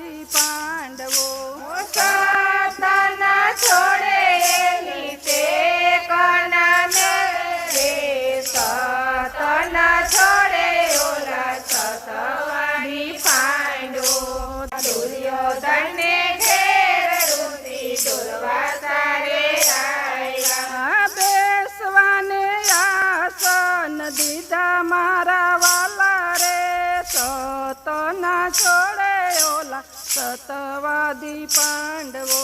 સતવાદી પાંડવો સતન છોડે એની તે કન મેરે સતન છોડે ઓલા સતવાદી પાંડવો દુર્યોધનને ઘેર રૂતી ડોલવા તારે આવ્યા બેસવાને આસન દીધા મારા વાલા રે સતના છોડે ઓલા સતવાદી પાંડવો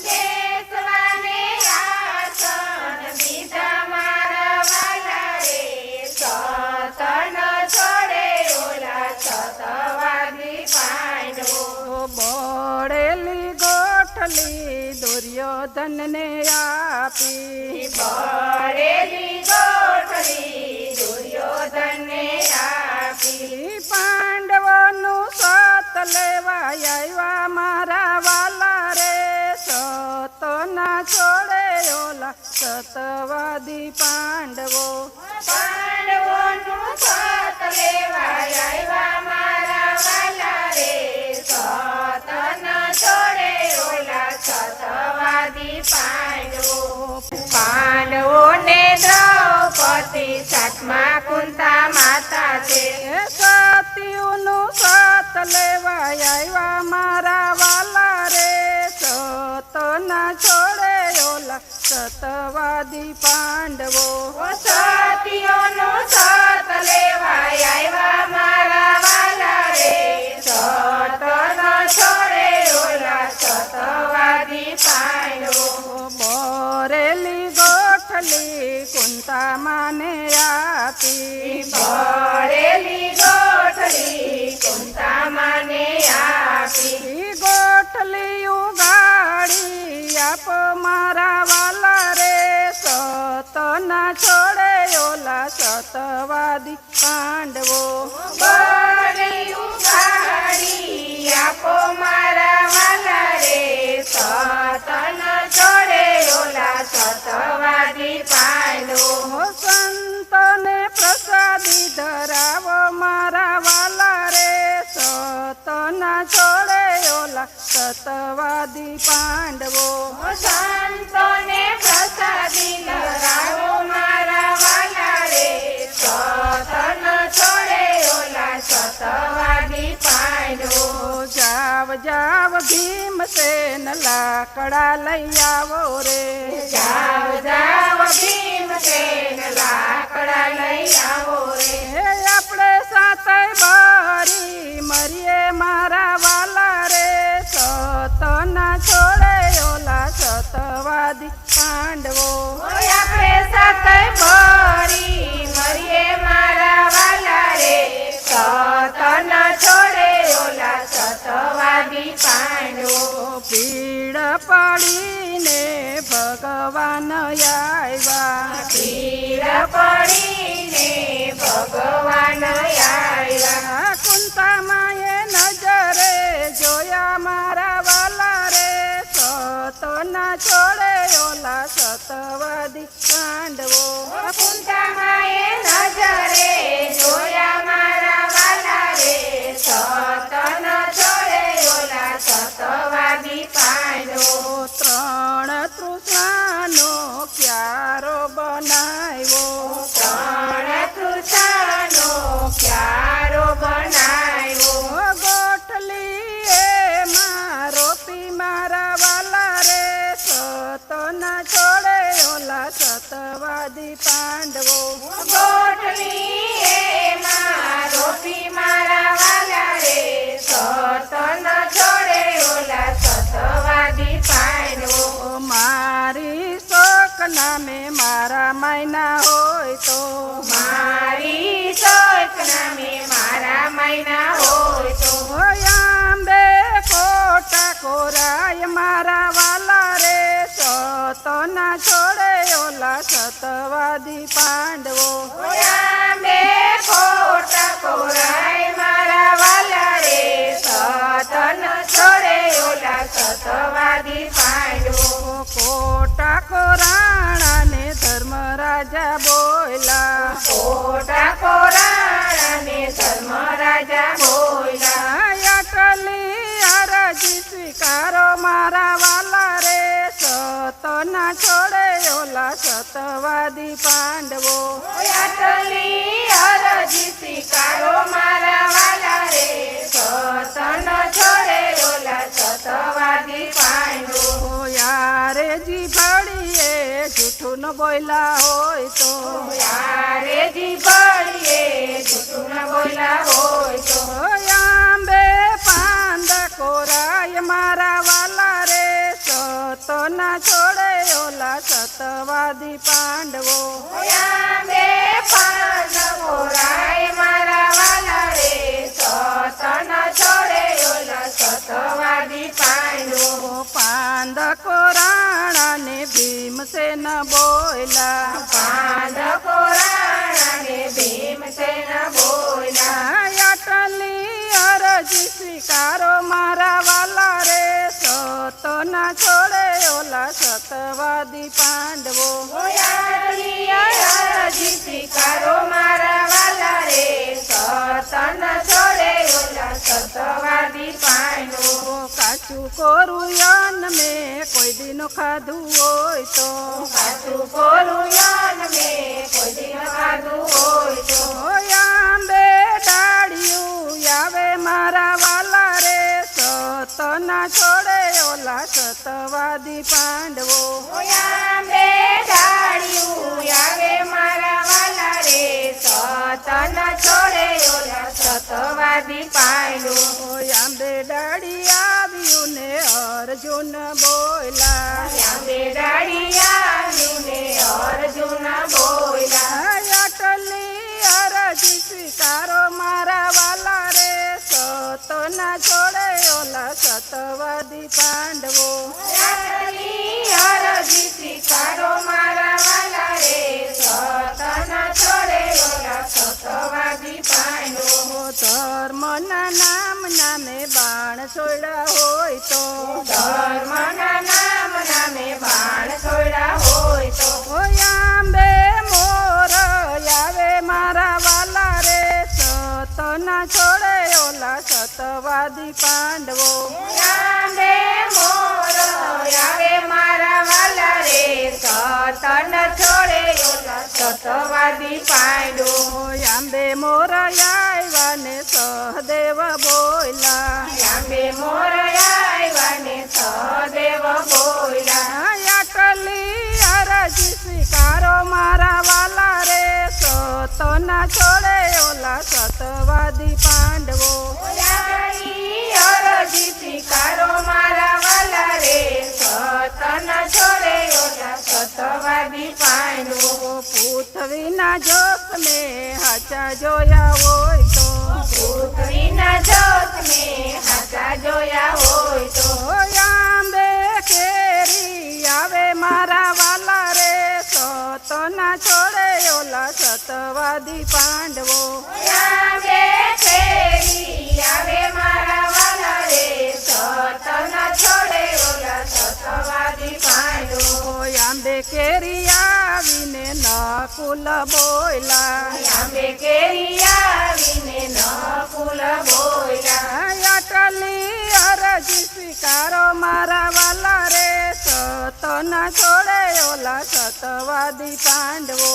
બેસવાને આસન દીધા મારા વાલા રે સતન છોડે ઓલા સતવાદી પાંડવો બળેલી ગોઠલી દુર્યોધનને આપી બળેલી ગોઠલી દુર્યોધનને આપી પાંડવોનું સત લેવા આવ્યા મારા વાલા રે સતના છોડે ઓલા સતવાદી પાંડવો પાંડવોનું સત લેવા આવ્યા મારા વાલા રે સતન છોડે ઓલા સતવાદી પાંડવો પાંડવોને દ્રૌપદી સાતમા કુંતા માતા છે સતીઓનું સત લેવા આવ્યા મારા વાલા રે સતના છોડે ઓલા સતવાદી પાંડવો સતીઓનું સત લેવા આવ્યા મારા વાલા રે સતન છોડે ઓલા સતવાદી પાંડવો બરેલી ગોઠલી કુંતા માને આપી બળેલી ગોઠલી કુંતા માને આપી ગોઠલી ઉગાડી આપો મારા વાલા રે સતના છોડે ઓલા સતવાદી પાંડવો બળી ઉગાડી આપો મારા વાલા રે સતન છોડે ઓલા સતવાદી પાંડવો સંતને પ્રસાદી ધરાવો મારા વાલા રે સતના છોડે ઓલા સતવાદી પાંડવો સંતોને પ્રસાદી ધરાવો મારા વાલા રે સતન છોડે ઓલા સતવાદી પાંડવો જાવ જાવ ભીમસેન લાકડા લઈ આવો રે જાવ જાવ ભીમસેન લાકડા લઈ આવો રે આપણે સાથે બારી મરીએ મારા વાલા રે સતના છોડે ઓલા સતવાદી પાંડવો આપણે સાથે ભરી મરીએ મારા વાલા રે સતન છોડે ઓલા સતવાદી પાંડવો પીડ પડીને ભગવાન આવ્યા પીડ પડીને ભગવાન આવ્યા કુંતા માએ નજરે જોયા મારા વાલા રે સતના છોડે ઓલા સતવાદી પાંડવો કુંતા માએ નજરે જોયા મારા વાલા રે સતન છોડે ઓલા સતવાદી પાંડવો ત્રણ તૃષાનો ક્યારો બનાવ્યો ત્રણ તૃષાનો ક્યારો બનાવ્યો ગોઠલી એમાં રોપી મારા વાલા રે સતના છોડે ઓલા સતવાદી પાંડવો ગોઠલી એમાં રોપી મારા વાલા રે સતન છોડે ઓલા સતવાદી પાંડવો મારી શોક નામે મારા માયના હોય તો મારી શોક નામે મારા માયના હોય તો આંબે કોટા કોરાય મારા વાલા રે સતના છોડે ઓલા સતવાદી પાંડવો આંબે કોટા કોરાય મારા વાલા રે સતન છોડે ઓલા સતવાદી પાંડવો કોટા કોરાણાને ધર્મરાજા બોલ્યા કોટા કોરાણાને ધર્મરાજા બોલ્યા અટલી ઓલા સતવાદી પાંડવો. આટલી અરજી સ્વીકારો મારા વાલા રે, સતન છોડે ઓલા સતવાદી પાંડવો. યારે જી ભળીએ જૂઠું ન બોલ્યા હોય તો, યારે જી ભળીએ જૂઠું ન બોલ્યા હોય તો. આંબે પાંદ કોરાય મારા વાલા રે, સત ના છોડે ઓલા સતવાદી પાંડવો. આંબે પાંદ કોરાય મારા વાલા રે, સત ન છોડે ઓલા સતવાદી પાંડવો. પાંદ કોરાણા ને ભીમસેન બોયલા, પાંદ કોરાણા ને ભીમસેન બોલ્યા. આટલી અરજી સ્વીકારો મારા વાલા રે, સત ના છોડે ઓલા સતવાદી પાંડવો. આટલી અરજી સ્વીકારો મારા વાલા રે, સતન છોડે ઓલા સતવાદી પાંડવો. કાચું કોરું યન મેં કોઈ દિનો ખાધું હોય તો, કાચું કોરું યાન મેં કોઈ દિન ખાધું હોય તો. આંબે ડાળિયું આવે મારા વાલા રે, સત ના છોડે ઓલા સતવાદી પાંડવો. આંબે ડાળિયું આવે મારા વાલા રે, સતન છોડે ઓલા સતવાદી પાંડવો. આંબે ડાળી આવ્યું ને અર્જુન બોયલા, આંબે ડાળી આવ્યું ને અર્જુન બોલ્યા. આટલી અરજી સ્વીકારો મારા વાલા રે, સત ના છોડે ઓલા સતવાદી પાંડવો. આટલી અરજી સ્વીકારો મારા વાલા રે, સતન છોડે ઓલા સતવાદી પાંડવો. ધર્મના નામ નામે બાણ છોડ્યા હોય તો, ધર્મના નામ નામે બાણ છોડ્યા હોય તો. આંબે મોર આવે મારા વાલા રે, સત ના છોડે ઓલા સતવાદી પાંડવો. આંબે મોર આવે મારા વાલા રે, સતન છોડે ઓલા સતવાદી પાંડવો. આંબે મોર આવ્યા ને સહદેવ બોયલા, આંબે મોર આવ્યા ને સહદેવ બોલ્યા. આટલી અરજી સ્વીકારો મારા વાલા રે, સત ના છોડે ઓલા સતવાદી પાંડવો. આટલી અરજી સ્વીકારો મારા વાલા રે, સતન છોડે ઓલા સતવાદી પાંડવો. પૃથ્વીના જોત ને હાચા જોયા હોય તો, પૃથ્વીના જોત ને હાચા જોયા હોય તો. આંબે કેરી આવે મારા વાલા રે, સત ના છોડે ઓલા સતવાદી પાંડવો. આંબે કેરી આવે મારા વાલા રે, સતન છોડે ઓલા સતવાદી પાંડવો. આંબે કેરી આવીને નકુલ બોયલા, આંબે કેરી આવીને નકુલ બોલ્યા. આટલી અરજી સ્વીકારો મારા વાલા રે, સત ના છોડે ઓલા સતવાદી પાંડવો.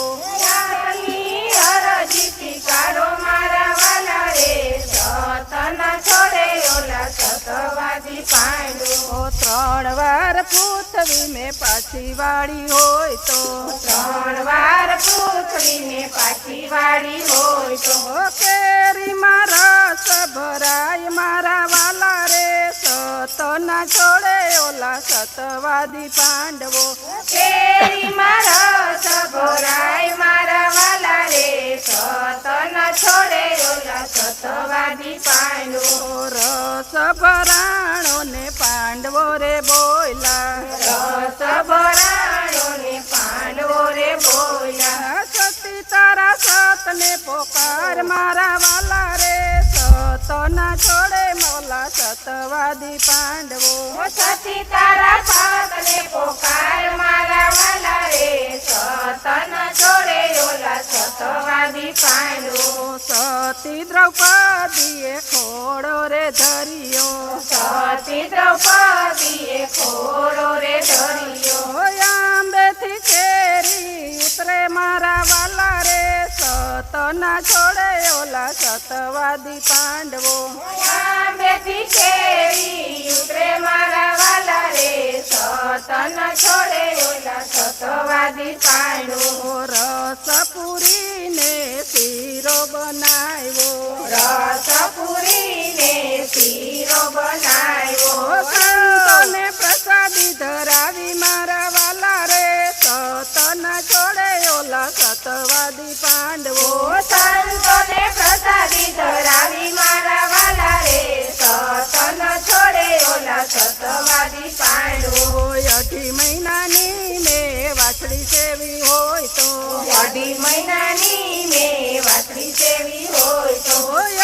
આટલી અરજી સ્વીકારો મારા વાલા રે, સતન છોડે ઓલા સતવાદી પાંડવો. ત્રણ વાર પૃથ્વી મેં પાછી વાળી હોય તો, 3 વાર પૃથ્વીને પાછી વાળી હોય તો. કેરીમાં રસ ભરાય મારા વાલા રે, સત ના છોડે ઓલા સતવાદી પાંડવો. કેરીમાં રસ ભરાય મારા વાલા રે, સતન છોડે ઓલા સતવાદી પાંડવો. રસ ભરાણો ને પાંડવો રે બોયલા, રસ ભરાણો ને પાંડવો રે બોલ્યા. સતી તારા સતને પોકાર મારા વાલા રે, સત ના છોડે મોલા સતવાદી પાંડવો. સતી તારા સાતને પોકાર મારા વાલા રે, સતન છોડે ઓલા સતવાદી પાંડવો. સતી દ્રૌપદીએ ખોડો રે ધરિયો, સતી દ્રૌપદીએ ખોડો રે ધર્યો. આંબે અંબેથી કેરી ઉતરે મારા વાલા રે સતના છોડે ઓલા સતવાદી પાંડવો આંબેથી કેરી ઉતરે મારા વાલા રે સતન છોડે ઓલા સતવાદી પાંડવો રસ પૂરીને શીરો બનાવ્યો રસ પૂરીને શીરો બનાવ્યો સંતોને પ્રસાદી ધરાવી મારા વાલા રે સતના છોડે ઓલા સતવાદી પાંડવો સંતોને પ્રસાદી ધરાવી મારા વાલા રે સતન છોડે ઓલા સતવાદી પાંડવો અઢી મહિનાની મેં વાછડી સેવી હોય તો અઢી મહિનાની મેં વાછડી સેવી હોય તો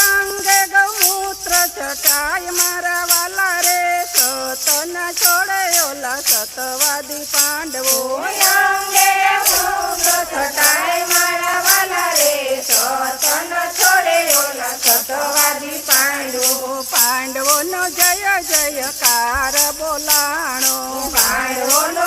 અંગે ગૌમૂત્ર છટાય મારા વાલા રે સતના છોડે ઓલા સતવાદી પાંડવો અંગે મૂત્ર છટાય મારા વાલા રે સતન છોડે ઓલા સતવાદી પાંડવો પાંડવોનો જય જયકાર બોલાણો પાંડવોનો